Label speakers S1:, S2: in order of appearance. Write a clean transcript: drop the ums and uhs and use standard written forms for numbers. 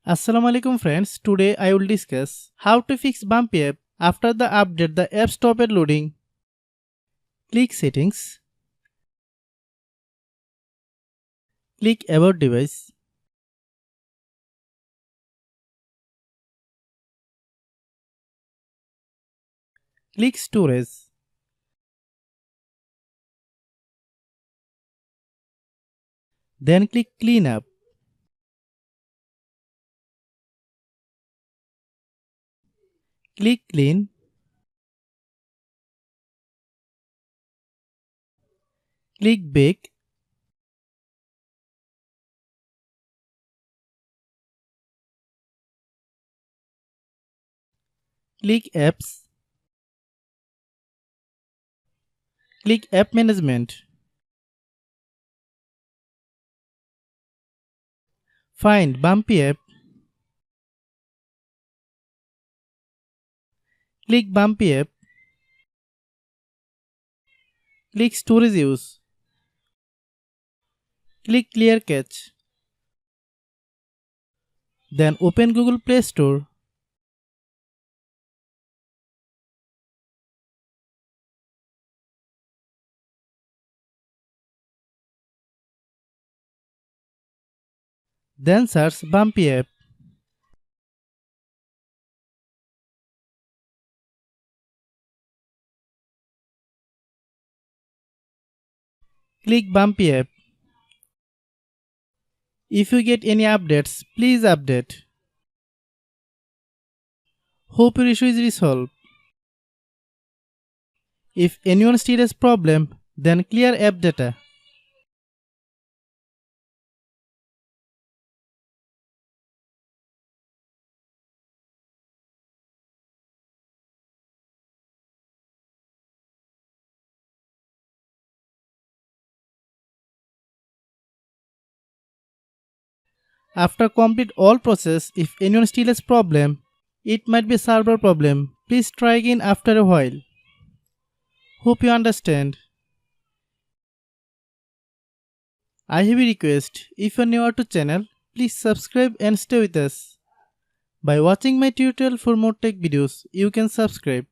S1: Assalamualaikum friends, today I will discuss how to fix Bumpy app. After the update, the app stopped loading. Click Settings. Click About Device. Click Storage. Then click Clean Up. Click Clean. Click Bake. Click Apps. Click App Management. Find Bumpy app. Click Bumpy app. Click Storage Use. Click Clear Cache. Then open Google Play Store. Then search Bumpy app. Click Bumpy app. If you get any updates, please update. Hope your issue is resolved. If anyone still has problem, then clear app data. After complete all process, if anyone still has problem, it might be server problem. Please try again after a while. Hope you understand. I have a request. If you are new to channel, please subscribe and stay with us. By watching my tutorial for more tech videos, you can subscribe.